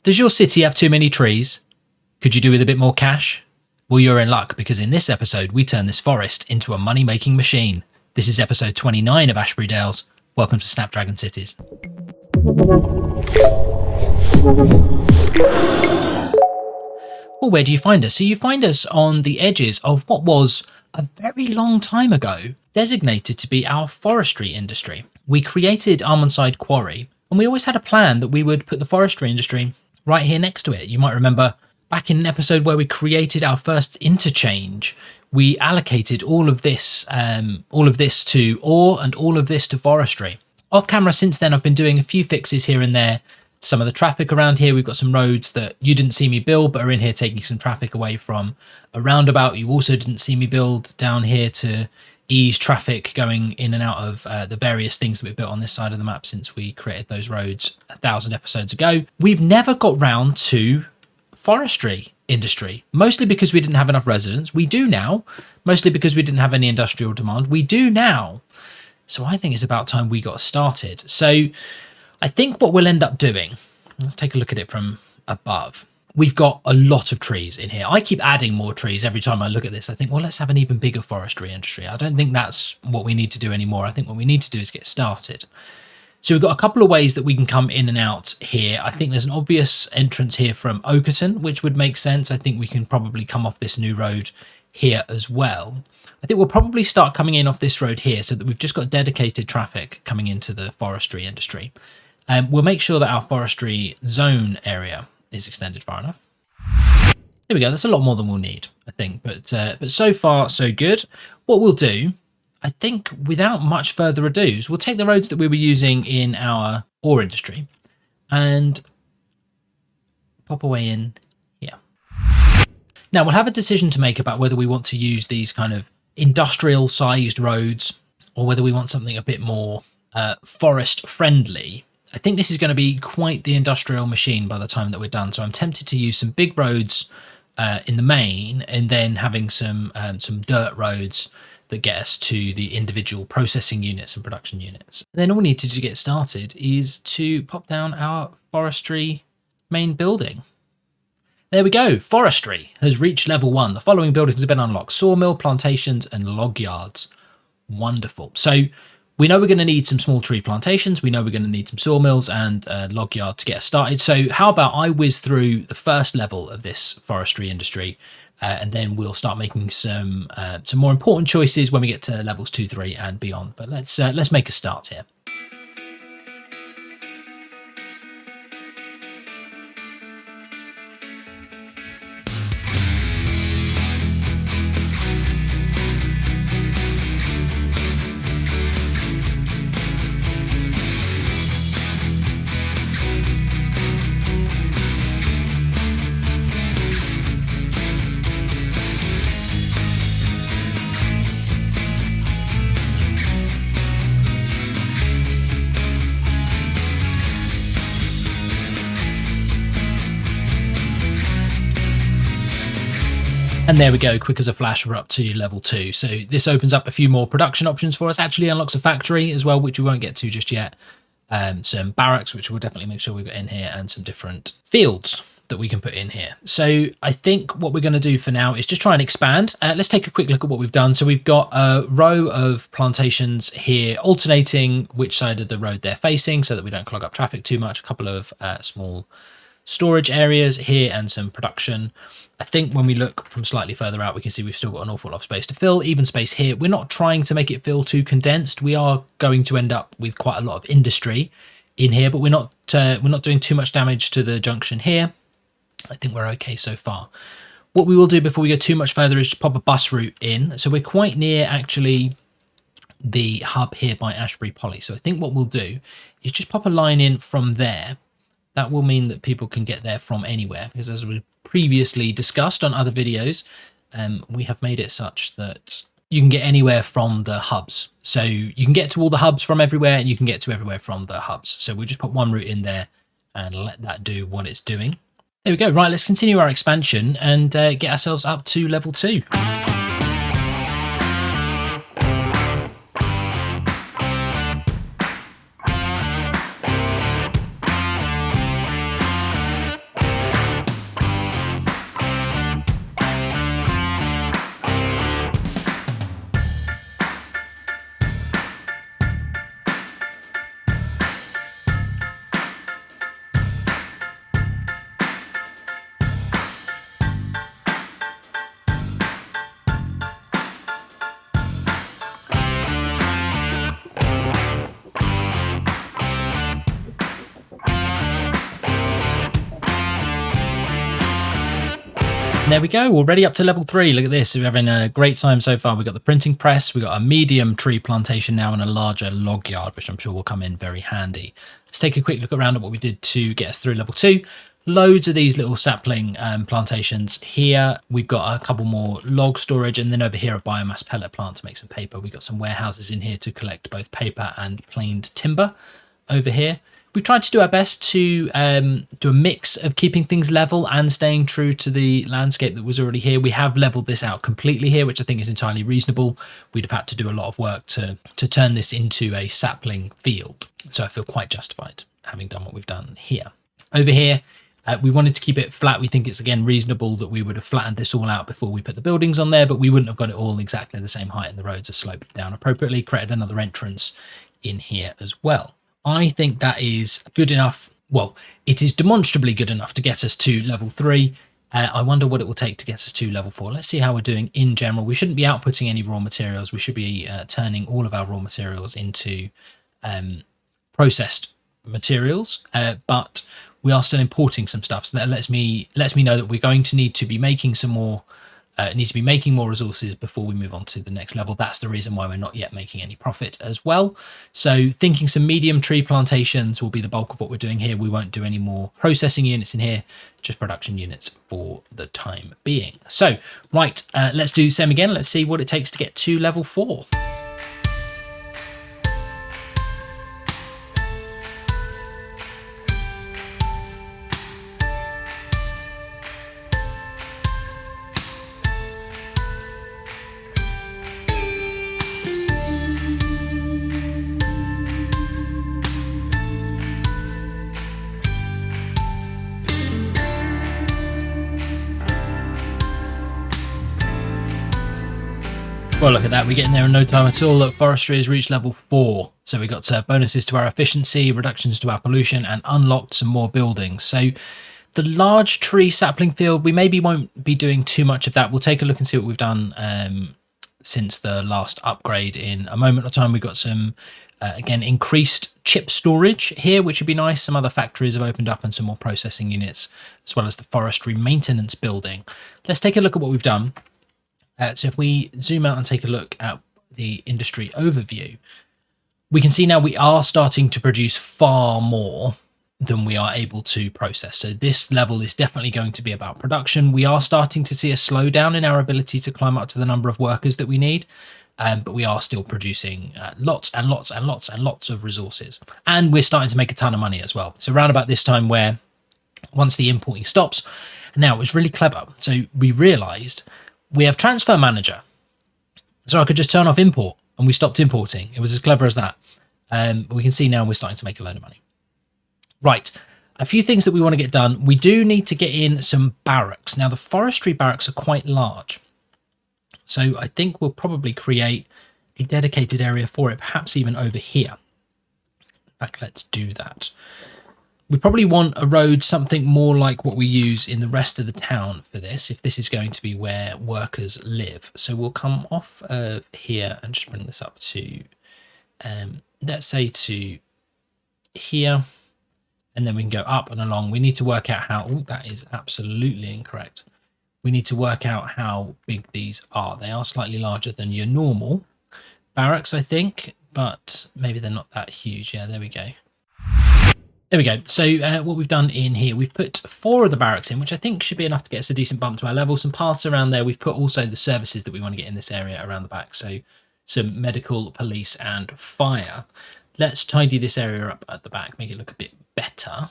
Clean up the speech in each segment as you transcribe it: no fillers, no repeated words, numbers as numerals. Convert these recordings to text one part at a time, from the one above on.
Does your city have too many trees? Could you do with a bit more cash? Well, you're in luck, because in this episode, we turn this forest into a money-making machine. This is episode 29 of Ashbury Dales. Welcome to Snapdragon Cities. Well, where do you find us? So you find us on the edges of what was, a very long time ago, designated to be our forestry industry. We created Almondside Quarry, and we always had a plan that we would put the forestry industry right here next to it. You might remember back in an episode where we created our first interchange, we allocated all of this to ore and all of this to forestry. Off camera since then, I've been doing a few fixes here and there. Some of the traffic around here, we've got some roads that you didn't see me build, but are in here taking some traffic away from a roundabout. You also didn't see me build down here to ease traffic going in and out of the various things that we built on this side of the map since we created those roads 1,000 episodes ago. We've never got round to forestry industry, mostly because we didn't have enough residents. We do now, mostly because we didn't have any industrial demand. We do now. So I think it's about time we got started. So I think what we'll end up doing, let's take a look at it from above. We've got a lot of trees in here. I keep adding more trees every time I look at this. I think, well, let's have an even bigger forestry industry. I don't think that's what we need to do anymore. I think what we need to do is get started. So we've got a couple of ways that we can come in and out here. I think there's an obvious entrance here from Oakerton, which would make sense. I think we can probably come off this new road here as well. I think we'll probably start coming in off this road here so that we've just got dedicated traffic coming into the forestry industry. We'll make sure that our forestry zone area is extended far enough. There we go. That's a lot more than we'll need, I think. But so far, so good. What we'll do, I think, without much further ado, is we'll take the roads that we were using in our ore industry and pop away in here. Now, we'll have a decision to make about whether we want to use these kind of industrial-sized roads or whether we want something a bit more forest-friendly. I think this is going to be quite the industrial machine by the time that we're done. So I'm tempted to use some big roads in the main and then having some dirt roads that get us to the individual processing units and production units. And then all we need to do to get started is to pop down our forestry main building. There we go. Forestry has reached level 1. The following buildings have been unlocked: sawmill, plantations, and log yards. Wonderful. So we know we're going to need some small tree plantations. We know we're going to need some sawmills and a log yard to get us started. So how about I whiz through the first level of this forestry industry, and then we'll start making some more important choices when we get to levels 2, 3, and beyond. But let's make a start here. And there we go, quick as a flash, we're up to level 2. So this opens up a few more production options for us. Actually unlocks a factory as well, which we won't get to just yet. Some barracks, which we'll definitely make sure we've got in here, and some different fields that we can put in here. So I think what we're going to do for now is just try and expand. Let's take a quick look at what we've done. So we've got a row of plantations here, alternating which side of the road they're facing so that we don't clog up traffic too much. A couple of small storage areas here and some production. I think when we look from slightly further out, we can see we've still got an awful lot of space to fill, even space here. We're not trying to make it feel too condensed. We are going to end up with quite a lot of industry in here, but we're not doing too much damage to the junction here. I think we're okay so far. What we will do before we go too much further is just pop a bus route in. So we're quite near actually the hub here by Ashbury Poly. So I think what we'll do is just pop a line in from there. That will mean that people can get there from anywhere, because as we previously discussed on other videos, we have made it such that you can get anywhere from the hubs. So you can get to all the hubs from everywhere, and you can get to everywhere from the hubs. So we'll just put one route in there and let that do what it's doing. There we go. Right, let's continue our expansion and get ourselves up to level 2. And there we go, already up to level 3. Look at this, we're having a great time so far. We've got the printing press, we've got a medium tree plantation now, and a larger log yard, which I'm sure will come in very handy. Let's take a quick look around at what we did to get us through level 2. Loads of these little sapling plantations here. We've got a couple more log storage, and then over here a biomass pellet plant to make some paper. We've got some warehouses in here to collect both paper and planed timber over here. We've tried to do our best to do a mix of keeping things level and staying true to the landscape that was already here. We have leveled this out completely here, which I think is entirely reasonable. We'd have had to do a lot of work to turn this into a sapling field. So I feel quite justified having done what we've done here. Over here, we wanted to keep it flat. We think it's, again, reasonable that we would have flattened this all out before we put the buildings on there, but we wouldn't have got it all exactly the same height, and the roads are sloped down appropriately. Created another entrance in here as well. I think that is good enough. Well, it is demonstrably good enough to get us to level 3. I wonder what it will take to get us to level 4. Let's see how we're doing in general. We shouldn't be outputting any raw materials. We should be turning all of our raw materials into processed materials, but we are still importing some stuff. So that lets me know that we're going to need to be making some more. Making more resources before we move on to the next level. That's the reason why we're not yet making any profit as well. So thinking some medium tree plantations will be the bulk of what we're doing here. We won't do any more processing units in here, just production units for the time being. So, right, let's do same again. Let's see what it takes to get to level 4. Well, look at that. We're getting there in no time at all. Look, Forestry has reached level 4. So we got bonuses to our efficiency, reductions to our pollution, and unlocked some more buildings. So the large tree sapling field, we maybe won't be doing too much of that. We'll take a look and see what we've done since the last upgrade in a moment of time. We've got some, again, increased chip storage here, which would be nice. Some other factories have opened up and some more processing units, as well as the forestry maintenance building. Let's take a look at what we've done. So if we zoom out and take a look at the industry overview, we can see now we are starting to produce far more than we are able to process. So this level is definitely going to be about production. We are starting to see a slowdown in our ability to climb up to the number of workers that we need, but we are still producing lots and lots and lots and lots of resources. And we're starting to make a ton of money as well. So around about this time, where once the importing stops, now it was really clever. So we realized we have transfer manager. So I could just turn off import and we stopped importing. It was as clever as that. But we can see now we're starting to make a load of money. Right, a few things that we want to get done. We do need to get in some barracks. Now the forestry barracks are quite large. So I think we'll probably create a dedicated area for it, perhaps even over here. In fact, let's do that. We probably want a road something more like what we use in the rest of the town for this, if this is going to be where workers live. So we'll come off of here and just bring this up to, let's say to here, and then we can go up and along. We need to work out how, oh, that is absolutely incorrect. We need to work out how big these are. They are slightly larger than your normal barracks, I think, but maybe they're not that huge. Yeah, there we go. There we go. So what we've done in here, we've put 4 of the barracks in, which I think should be enough to get us a decent bump to our level. Some paths around there. We've put also the services that we want to get in this area around the back. So some medical, police and fire. Let's tidy this area up at the back, make it look a bit better.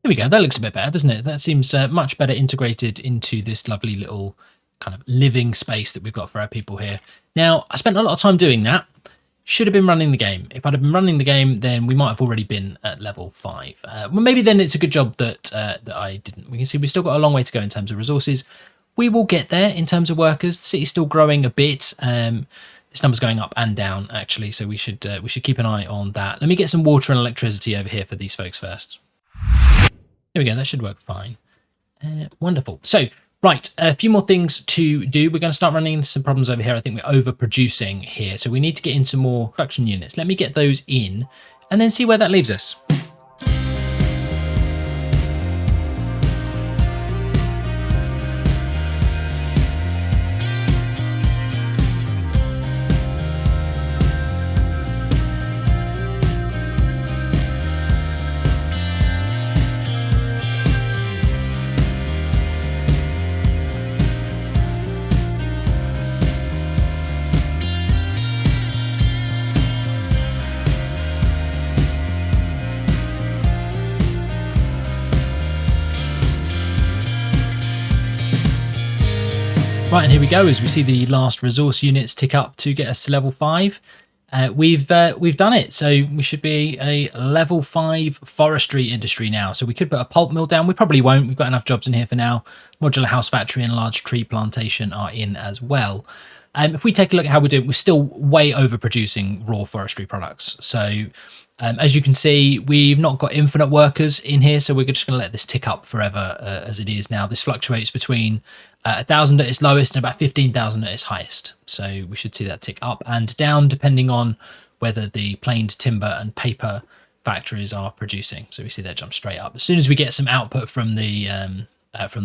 There we go. That looks a bit better, doesn't it? That seems much better integrated into this lovely little kind of living space that we've got for our people here. Now, I spent a lot of time doing that. Should have been running the game. If I'd have been running the game, then we might have already been at level 5. Well, maybe then it's a good job that that I didn't. We can see we've still got a long way to go in terms of resources. We will get there in terms of workers. The city's still growing a bit. This number's going up and down, actually, so we should keep an eye on that. Let me get some water and electricity over here for these folks first. There we go. That should work fine. Wonderful. So, right, a few more things to do. We're going to start running into some problems over here. I think we're overproducing here, so we need to get in some more production units. Let me get those in and then see where that leaves us. Right, and here we go as we see the last resource units tick up to get us to level 5. We've done it, so we should be a level 5 forestry industry now. So we could put a pulp mill down. We probably won't. We've got enough jobs in here for now. Modular house factory and large tree plantation are in as well. If we take a look at how we're doing, we're still way overproducing raw forestry products. So as you can see, we've not got infinite workers in here, so we're just going to let this tick up forever as it is now. This fluctuates between 1,000 at its lowest and about 15,000 at its highest. So we should see that tick up and down depending on whether the planed timber and paper factories are producing. So we see that jump straight up. As soon as we get some output from the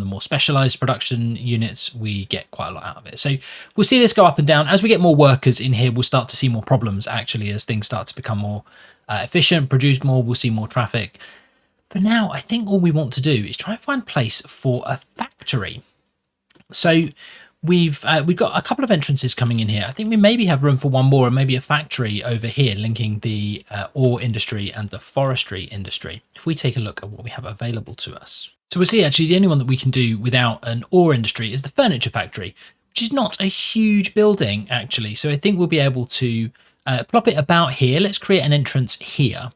more specialized production units, we get quite a lot out of it. So we'll see this go up and down. As we get more workers in here, we'll start to see more problems actually as things start to become more efficient, produce more, we'll see more traffic. For now, I think all we want to do is try and find a place for a factory. So we've got a couple of entrances coming in here. I think we maybe have room for one more and maybe a factory over here linking the ore industry and the forestry industry. If we take a look at what we have available to us. So we'll see actually the only one that we can do without an ore industry is the furniture factory, which is not a huge building actually. So I think we'll be able to plop it about here. Let's create an entrance here.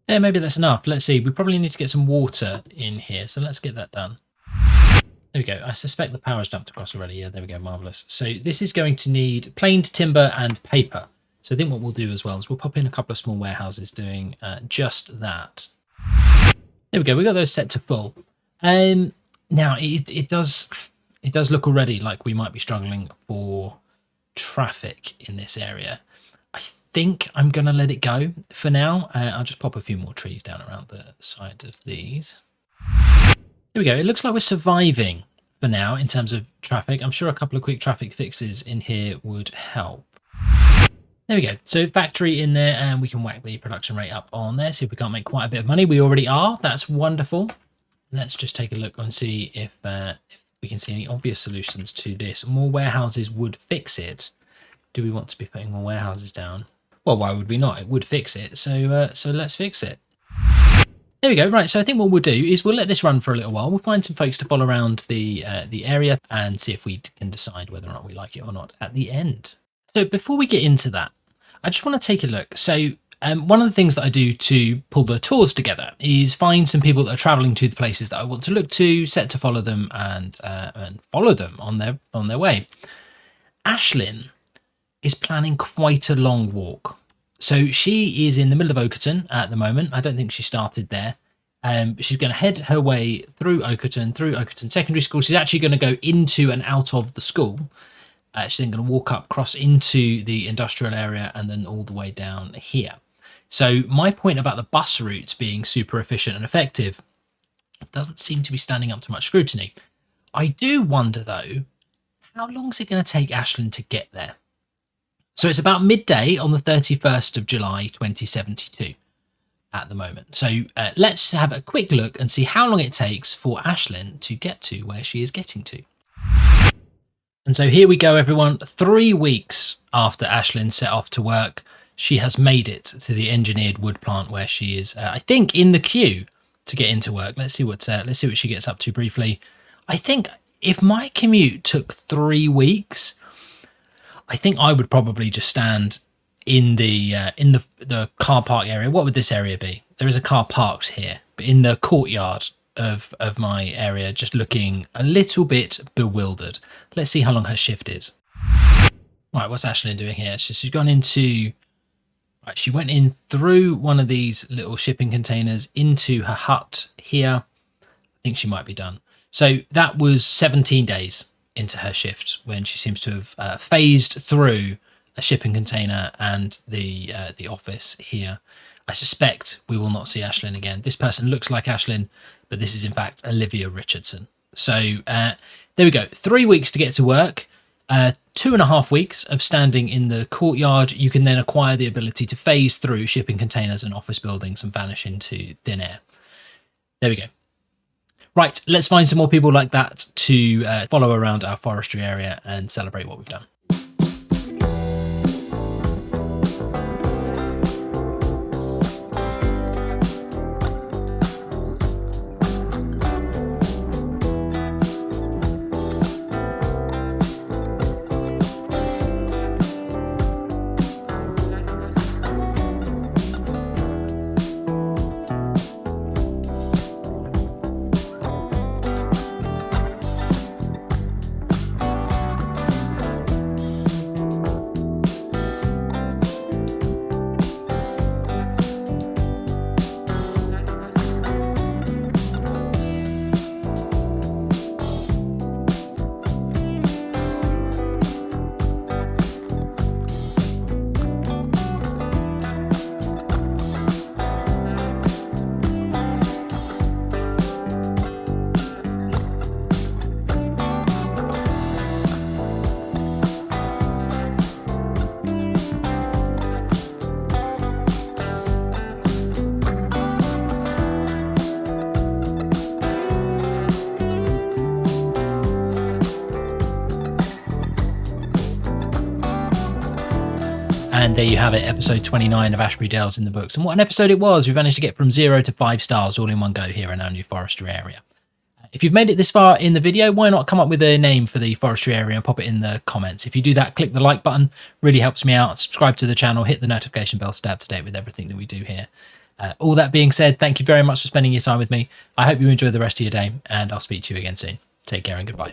There, maybe that's enough. Let's see. We probably need to get some water in here. So let's get that done. There we go. I suspect the power's jumped across already. Yeah, there we go. Marvellous. So this is going to need planed timber and paper. So I think what we'll do as well is we'll pop in a couple of small warehouses doing just that. There we go. We got those set to full. Now it does look already like we might be struggling for traffic in this area. I think I'm going to let it go for now. I'll just pop a few more trees down around the side of these. There we go. It looks like we're surviving for now in terms of traffic. I'm sure a couple of quick traffic fixes in here would help. There we go. So factory in there and we can whack the production rate up on there. See if we can't make quite a bit of money. We already are. That's wonderful. Let's just take a look and see if we can see any obvious solutions to this. More warehouses would fix it. Do we want to be putting more warehouses down? Well, why would we not? It would fix it. So let's fix it. There we go. Right, so I think what we'll do is we'll let this run for a little while. We'll find some folks to follow around the area and see if we can decide whether or not we like it or not at the end. So before we get into that, I just want to take a look. So one of the things that I do to pull the tours together is find some people that are traveling to the places that I want to look to, set to follow them and follow them on their way. Ashlyn is planning quite a long walk. So she is in the middle of Okerton at the moment. I don't think she started there. But she's going to head her way through Okerton Secondary School. She's actually going to go into and out of the school. She's then going to walk up, cross into the industrial area, and then all the way down here. So my point about the bus routes being super efficient and effective doesn't seem to be standing up to much scrutiny. I do wonder, though, how long is it going to take Ashlyn to get there? So it's about midday on the 31st of July 2072 at the moment. So let's have a quick look and see how long it takes for Ashlyn to get to where she is getting to. And so here we go, everyone. 3 weeks after Ashlyn set off to work, she has made it to the engineered wood plant where she is, I think, in the queue to get into work. Let's see what she gets up to briefly. I think if my commute took 3 weeks, I think I would probably just stand in the car park area. What would this area be? There is a car parked here, but in the courtyard of my area, just looking a little bit bewildered. Let's see how long her shift is. Right, what's Ashlyn doing here? She's gone into... Right, she went in through one of these little shipping containers into her hut here. I think she might be done. So that was 17 days into her shift when she seems to have phased through a shipping container and the office here. I suspect we will not see Ashlyn again. This person looks like Ashlyn, but this is in fact Olivia Richardson. So there we go. 3 weeks to get to work. 2.5 weeks of standing in the courtyard. You can then acquire the ability to phase through shipping containers and office buildings and vanish into thin air. There we go. Right, let's find some more people like that to follow around our forestry area and celebrate what we've done. And there you have it, episode 29 of Ashbury Dales in the books. And what an episode it was. We managed to get from 0 to 5 stars all in one go here in our new forestry area. If you've made it this far in the video, why not come up with a name for the forestry area and pop it in the comments. If you do that, click the like button, really helps me out. Subscribe to the channel, hit the notification bell to stay up to date with everything that we do here. All that being said, thank you very much for spending your time with me. I hope you enjoy the rest of your day, and I'll speak to you again soon. Take care and goodbye.